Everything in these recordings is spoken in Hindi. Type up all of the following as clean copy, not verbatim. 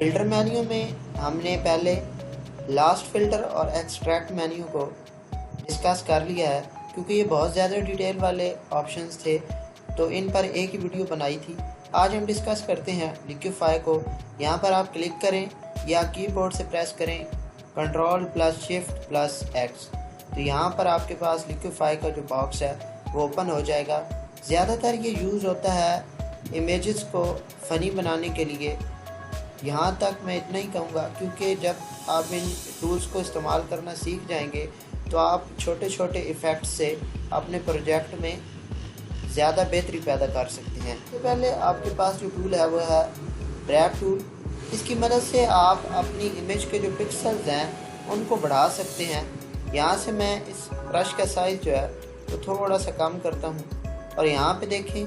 फ़िल्टर मेन्यू में हमने पहले लास्ट फ़िल्टर और एक्सट्रैक्ट मेन्यू को डिस्कस कर लिया है, क्योंकि ये बहुत ज़्यादा डिटेल वाले ऑप्शंस थे तो इन पर एक ही वीडियो बनाई थी। आज हम डिस्कस करते हैं लिक्विफाई को। यहाँ पर आप क्लिक करें या कीबोर्ड से प्रेस करें Ctrl+Shift+X, तो यहाँ पर आपके पास लिक्विफाई का जो बॉक्स है वो ओपन हो जाएगा। ज़्यादातर ये यूज़ होता है इमेजेस को फ़नी बनाने के लिए। यहाँ तक मैं इतना ही कहूँगा, क्योंकि जब आप इन टूल्स को इस्तेमाल करना सीख जाएंगे तो आप छोटे छोटे इफ़ेक्ट से अपने प्रोजेक्ट में ज़्यादा बेहतरी पैदा कर सकते हैं। तो पहले आपके पास जो टूल है वो है ड्रैग टूल। इसकी मदद से आप अपनी इमेज के जो पिक्सल्स हैं उनको बढ़ा सकते हैं। यहाँ से मैं इस ब्रश का साइज़ जो है तो थोड़ा सा कम करता हूँ और यहाँ पे देखें,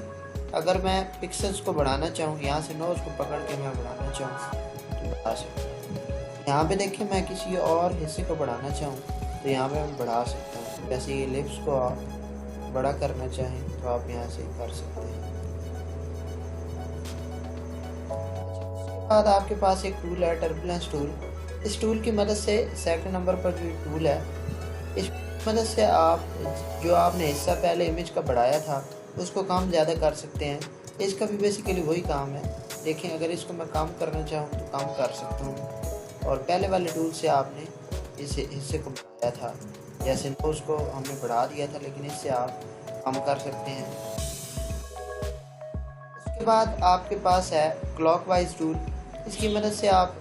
अगर मैं पिक्सल्स को बढ़ाना चाहूँ, यहाँ से नोज़ को पकड़ के मैं बढ़ाना चाहूँ तो बढ़ा सकता हूँ। यहाँ पे देखें, मैं किसी और हिस्से को बढ़ाना चाहूँ तो यहाँ पे मैं बढ़ा सकता हूँ। जैसे ये लिप्स को आप बड़ा करना चाहें तो आप यहाँ से कर सकते हैं। उसके बाद आपके पास एक टूल है टर्बुलेंस टूल। इस टूल की मदद से सेकंड नंबर पर जो टूल है, इस मदद से आप जो आपने हिस्सा पहले इमेज का बढ़ाया था उसको कम ज़्यादा कर सकते हैं। इसका भी बेसिकली वही काम है। देखें, अगर इसको मैं कम करना चाहूँ तो कम कर सकता हूँ। और पहले वाले टूल से आपने इस हिस्से को बढ़ाया था, जैसे नोज़ को हमने बढ़ा दिया था, लेकिन इससे आप कम कर सकते हैं। उसके बाद आपके पास है क्लॉकवाइज टूल। इसकी मदद से आप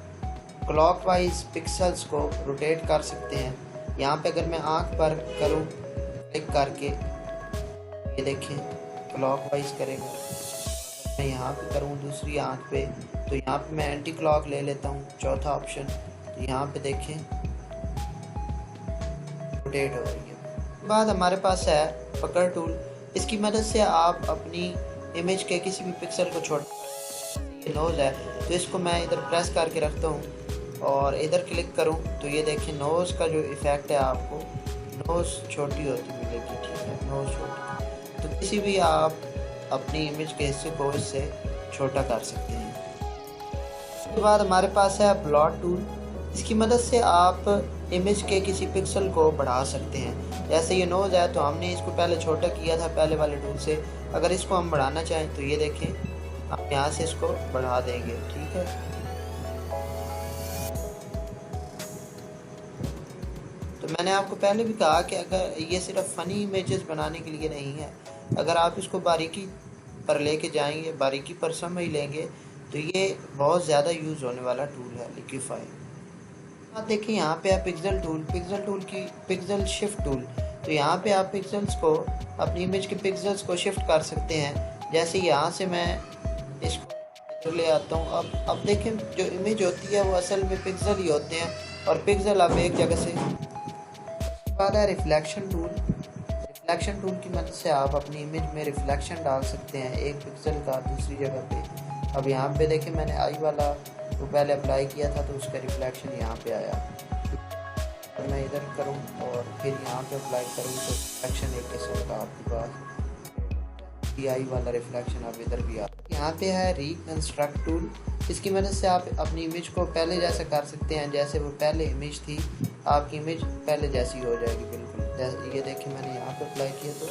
क्लॉकवाइज पिक्सल्स को रोटेट कर सकते हैं। यहाँ पे अगर मैं आँख पर करूँ क्लिक करके, ये देखें क्लॉकवाइज करेगा। मैं यहाँ पे करूँ दूसरी आँख पे, तो यहाँ पे मैं एंटी क्लॉक ले लेता हूँ, चौथा ऑप्शन, तो यहाँ पे देखें रोटेट हो रही है। बाद हमारे पास है पकड़ टूल। इसकी मदद से आप अपनी इमेज के किसी भी पिक्सल को छोड़, ये नोज़ है तो इसको मैं इधर प्रेस करके रखता हूँ और इधर क्लिक करूँ तो ये देखें नोज़ का जो इफ़ेक्ट है, आपको नोज़ छोटी होती मिलेगी। ठीक है, नोज़ छोटी, तो किसी भी आप अपनी इमेज के हिस्से को इससे छोटा कर सकते हैं। उसके बाद हमारे पास है ब्लॉट टूल। इसकी मदद से आप इमेज के किसी पिक्सल को बढ़ा सकते हैं। जैसे ये नोज़ है तो हमने इसको पहले छोटा किया था पहले वाले टूल से, अगर इसको हम बढ़ाना चाहें तो ये देखें हम यहाँ से इसको बढ़ा देंगे। ठीक है, तो मैंने आपको पहले भी कहा कि अगर ये सिर्फ फ़नी इमेजेस बनाने के लिए नहीं है, अगर आप इसको बारीकी पर लेके जाएंगे, बारीकी पर समझ लेंगे, तो ये बहुत ज़्यादा यूज़ होने वाला टूल है लिक्विफाई। आप देखिए यहाँ पे है पिक्सल टूल की पिक्सल शिफ्ट टूल। तो यहाँ पे आप पिक्सल्स को, अपनी इमेज के पिक्सल्स को शिफ्ट कर सकते हैं। जैसे यहाँ से मैं इसको ले आता हूँ। अब देखें, जो इमेज होती है वो असल में पिक्सल ही होते हैं और पिक्सल आप एक जगह से। बाद है रिफ्लेक्शन टूल। रिफ्लेक्शन टूल की मदद से आप अपनी इमेज में रिफ्लेक्शन डाल सकते हैं एक पिक्सल का दूसरी जगह पे। अब यहाँ पे देखें, मैंने आई वाला तो पहले अप्लाई किया था तो उसका रिफ्लेक्शन यहाँ पे आया। तो मैं इधर करूँ और फिर यहाँ पे अप्लाई करूँ तो रिफ्लेक्शन एक किस्म का आपके पास आई वाला रिफ्लेक्शन अब इधर भी आ। यहाँ पे है रिकंस्ट्रक्ट टूल। इसकी मदद से आप अपनी इमेज को पहले जैसा कर सकते हैं, जैसे वो पहले इमेज थी, आपकी इमेज पहले जैसी हो जाएगी बिल्कुल। जैसे ये देखिए, मैंने यहाँ पे अप्लाई किया तो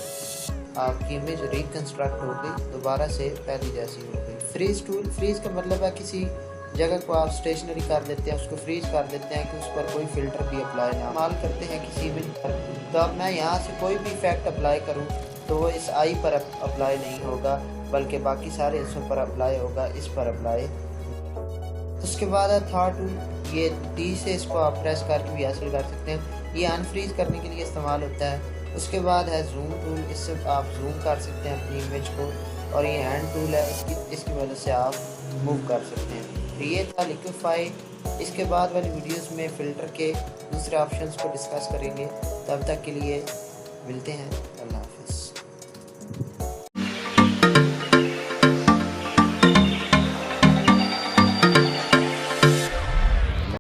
आपकी इमेज रिकंस्ट्रक्ट हो गई, दोबारा से पहले जैसी हो गई। Freeze tool. फ्रीज का मतलब है किसी जगह को आप स्टेशनरी कर देते हैं, उसको फ्रीज कर देते हैं कि उस पर कोई फ़िल्टर भी अप्लाई ना इस्तेमाल करते हैं किसी इमेज पर। तो अब मैं यहाँ से कोई भी इफेक्ट अप्लाई करूँ तो वो इस आई पर अप्लाई नहीं होगा, बल्कि बाकी सारे हिस्सों पर अप्लाई होगा, इस पर अप्लाई। उसके बाद है था टूल। ये डी से इसको आप प्रेस करके भी हासिल कर सकते हैं, ये अनफ्रीज करने के लिए इस्तेमाल होता है। उसके बाद है जूम टूल। इससे आप जूम कर सकते हैं अपनी इमेज को, और ये हैंड टूल है, इसकी वजह से आप मूव कर सकते हैं। तो ये था लिक्विफाई। इसके बाद वाली वीडियोस में फ़िल्टर के दूसरे ऑप्शंस को डिस्कस करेंगे। तब तक के लिए मिलते हैं। अल्लाह हाफ़िज़।